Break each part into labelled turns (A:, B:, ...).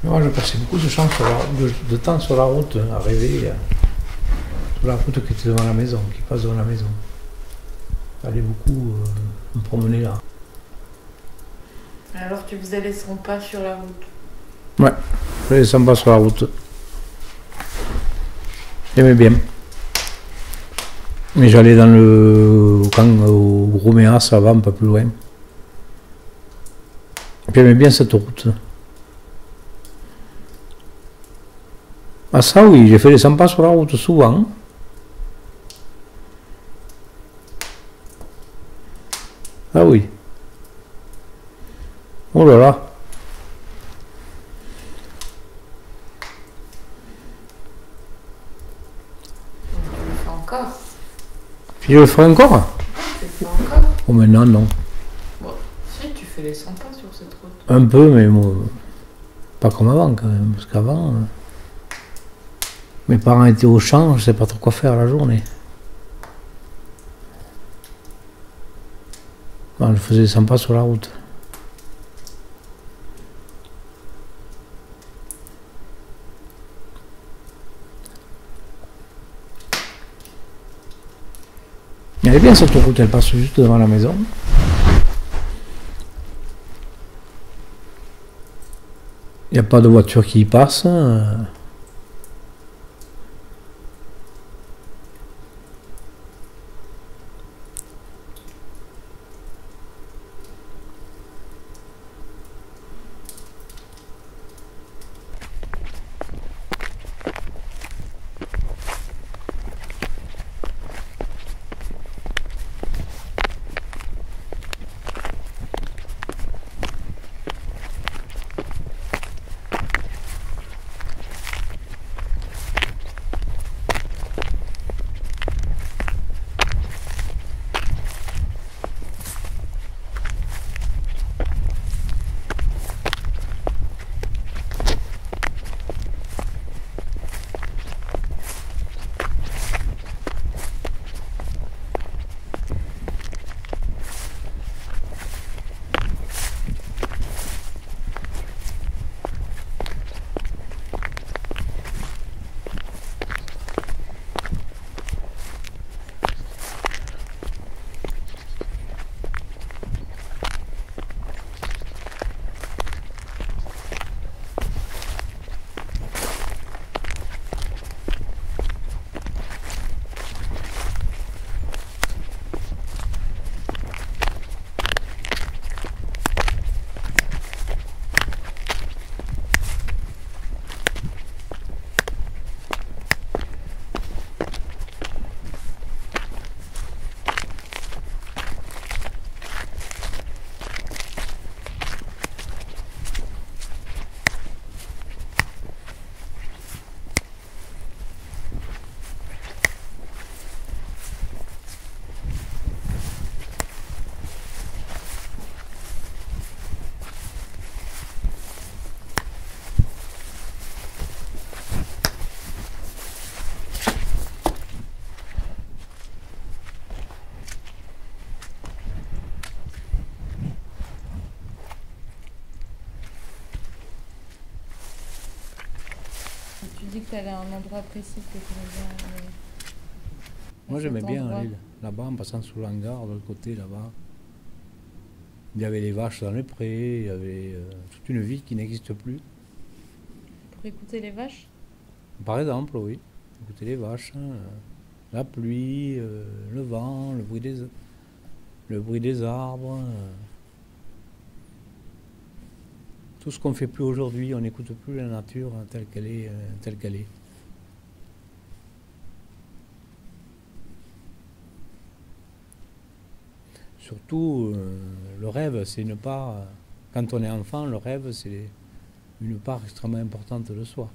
A: Moi, je passais beaucoup de temps sur la route, à rêver, sur la route qui était devant la maison, qui passe devant la maison. J'allais beaucoup me promener là.
B: Alors tu faisais les 100 pas sur la route.
A: Ouais, je faisais 100 pas sur la route. J'aimais bien. Mais j'allais dans le camp au Gros Méas, ça va un peu plus loin. J'aimais bien cette route. Ah ça oui, j'ai fait les 100 pas sur la route souvent. Ah oui. Oh là là.
B: Donc tu le fais encore.
A: Puis je le ferai encore.
B: Tu le fais encore.
A: Oh maintenant non.
B: Bon, si tu fais les 100 pas sur cette route.
A: Un peu, mais bon, pas comme avant quand même. Parce qu'avant, mes parents étaient au champ, je sais pas trop quoi faire la journée. Bon, je faisais 100 pas sur la route. Elle est bien cette route, elle passe juste devant la maison. Il n'y a pas de voiture qui y passe.
B: Tu dis que tu allais à un endroit précis que tu aimais bien aller.
A: Moi j'aimais
B: Cet
A: bien
B: endroit.
A: aller là-bas en passant sous l'hangar, de l'autre côté là-bas. Il y avait les vaches dans les prés, il y avait toute une vie qui n'existe plus.
B: Pour écouter les vaches.
A: Par exemple, oui, écoutez les vaches, la pluie, le vent, le bruit des arbres. Tout ce qu'on ne fait plus aujourd'hui, on n'écoute plus la nature telle qu'elle est, telle qu'elle est. Surtout, le rêve, c'est une part. Quand on est enfant, le rêve, c'est une part extrêmement importante de soi.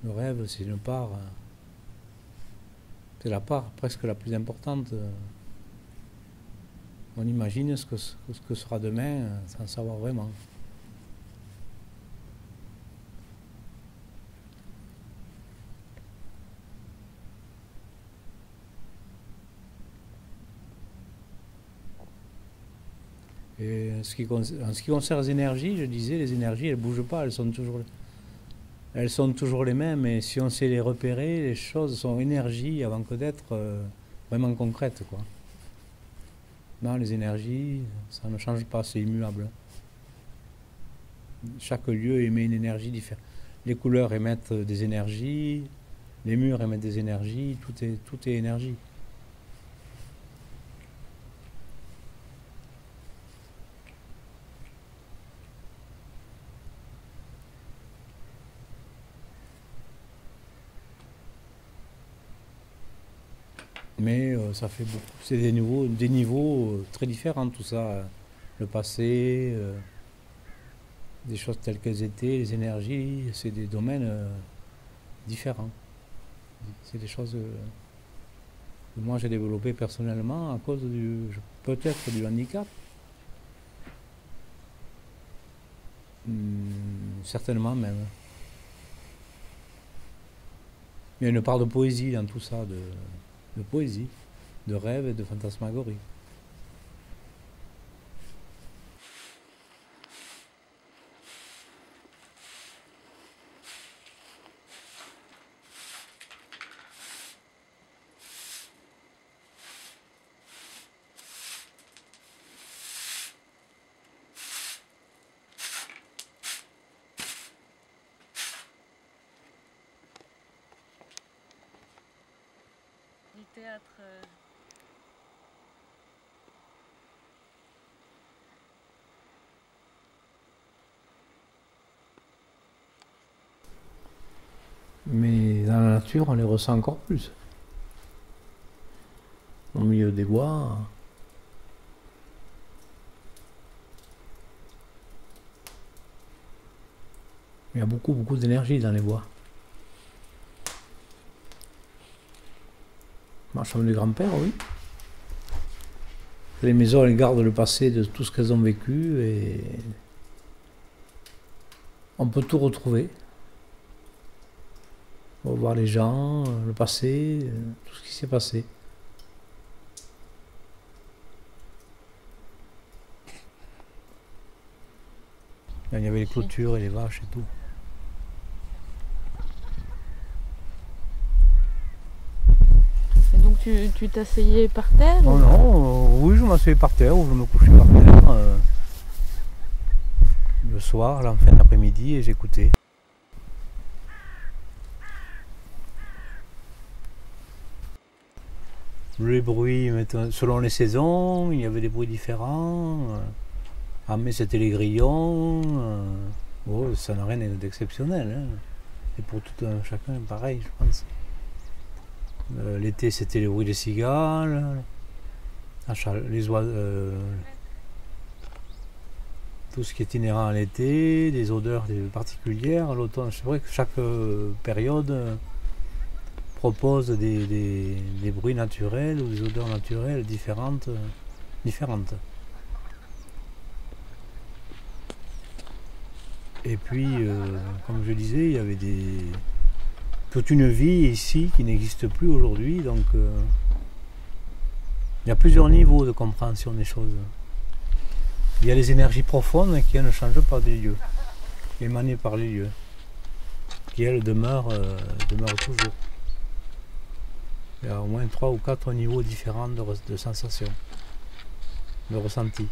A: Le rêve, c'est une part. C'est la part presque la plus importante. On imagine ce que sera demain sans savoir vraiment. Et en ce qui concerne les énergies, je disais, les énergies, elles ne bougent pas, elles sont toujours les mêmes. Et si on sait les repérer, les choses sont énergie avant que d'être vraiment concrètes, quoi. Non, les énergies, ça ne change pas, c'est immuable. Chaque lieu émet une énergie différente. Les couleurs émettent des énergies, les murs émettent des énergies, tout est énergie. Mais ça fait beaucoup. C'est des niveaux très différents, tout ça. Le passé, des choses telles qu'elles étaient, les énergies, c'est des domaines différents. C'est des choses que moi j'ai développées personnellement à cause peut-être du handicap. Certainement même. Il y a une part de poésie dans tout ça, de poésie, de rêve et de fantasmagorie.
B: Du théâtre.
A: Mais dans la nature, on les ressent encore plus. Au milieu des bois. Il y a beaucoup d'énergie dans les bois. Ma chambre du grand-père, oui. Les maisons, elles gardent le passé de tout ce qu'elles ont vécu et on peut tout retrouver. On va voir les gens, le passé, tout ce qui s'est passé. Il y avait les clôtures et les vaches et tout.
B: Et donc tu t'asseyais par terre?
A: Non, non, oui, je m'asseyais par terre ou je me couchais par terre. Le soir, en fin d'après-midi, et j'écoutais. Les bruits, selon les saisons, il y avait des bruits différents. Ah, mais c'était les grillons. Oh, ça n'a rien d'exceptionnel. Hein. Et pour tout chacun, pareil, je pense. L'été, c'était les bruits des cigales, les oiseaux, tout ce qui est inhérent à l'été, des odeurs particulières. L'automne, c'est vrai que chaque période propose des bruits naturels ou des odeurs naturelles différentes. Et puis, comme je disais, il y avait toute une vie ici qui n'existe plus aujourd'hui, donc il y a plusieurs niveaux de compréhension des choses. Il y a les énergies profondes qui elles ne changent pas des lieux, émanées par les lieux, qui elles demeurent toujours. Il y a au moins 3 ou 4 niveaux différents de sensations, de ressentis.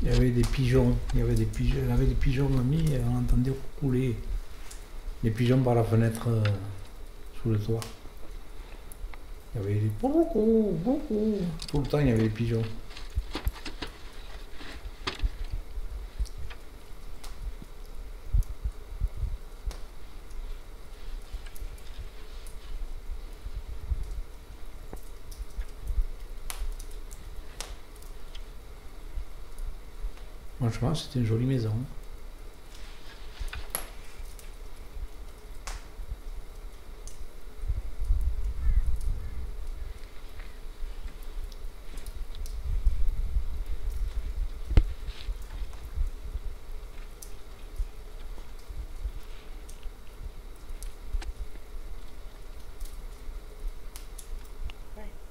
A: Il y avait des pigeons, elle avait des pigeons mamie, et on entendait couler les pigeons par la fenêtre sous le toit. Il y avait des beaucoup, tout le temps il y avait des pigeons. Franchement, c'était une jolie maison.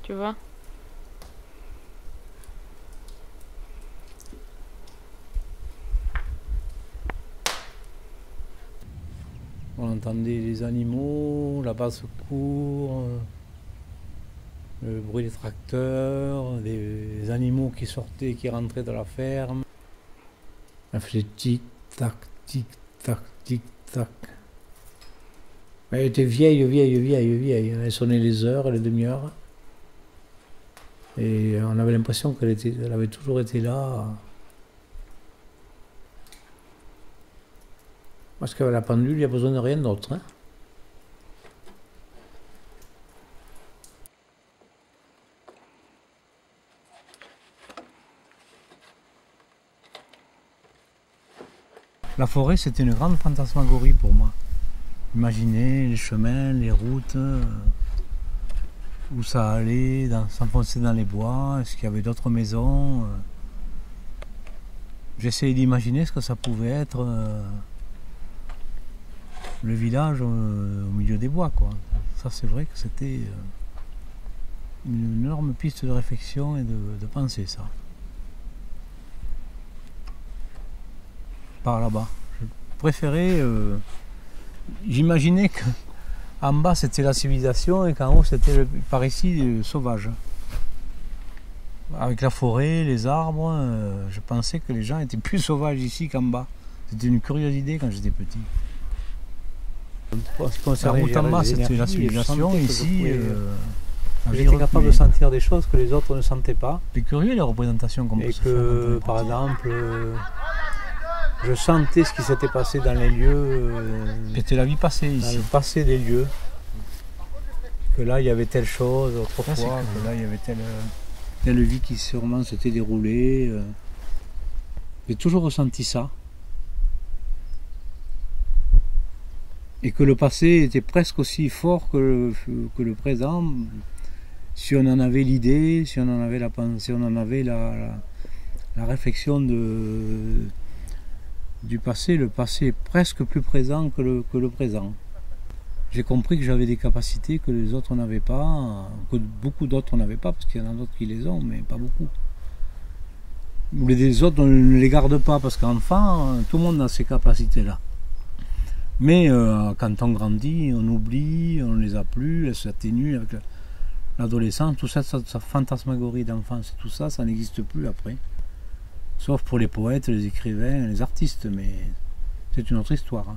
B: tu vois.
A: On entendait les animaux, la basse-cour, le bruit des tracteurs, des animaux qui sortaient, qui rentraient dans la ferme. Elle faisait tic-tac, tic-tac, tic-tac. Elle était vieille, vieille, vieille, vieille. Elle sonnait les heures, les demi-heures. Et on avait l'impression qu'elle avait toujours été là. Parce que la pendule, il n'y a besoin de rien d'autre. Hein. La forêt, c'était une grande fantasmagorie pour moi. Imaginer les chemins, les routes, où ça allait, s'enfoncer dans les bois, est-ce qu'il y avait d'autres maisons. J'essayais d'imaginer ce que ça pouvait être. Le village au milieu des bois, quoi. Ça, c'est vrai que c'était une énorme piste de réflexion et de pensée, ça. Par là-bas. Je préférais... j'imaginais qu'en bas, c'était la civilisation et qu'en haut, c'était, par ici, sauvage. Avec la forêt, les arbres, je pensais que les gens étaient plus sauvages ici qu'en bas. C'était une curieuse idée quand j'étais petit. La route en bas, c'était la civilisation. Ici, j'étais capable de sentir des choses que les autres ne sentaient pas. C'est curieux les représentations qu'on peut se faire. Et que, par exemple, je sentais ce qui s'était passé dans les lieux. C'était la vie passée ici. Dans le passé des lieux. Que là, il y avait telle chose autrefois, que là, il y avait telle vie qui sûrement s'était déroulée. J'ai toujours ressenti ça. Et que le passé était presque aussi fort que le présent, si on en avait l'idée, si on en avait la pensée, si on en avait la réflexion du passé. Le passé est presque plus présent que le présent. J'ai compris que j'avais des capacités que les autres n'avaient pas, que beaucoup d'autres n'avaient pas, parce qu'il y en a d'autres qui les ont, mais pas beaucoup. Ou les autres, on ne les garde pas, parce qu'enfant, tout le monde a ces capacités-là. Mais quand on grandit, on oublie, on ne les a plus, elles s'atténuent avec l'adolescence, tout ça, sa fantasmagorie d'enfance, tout ça, ça n'existe plus après. Sauf pour les poètes, les écrivains, les artistes, mais c'est une autre histoire. Hein.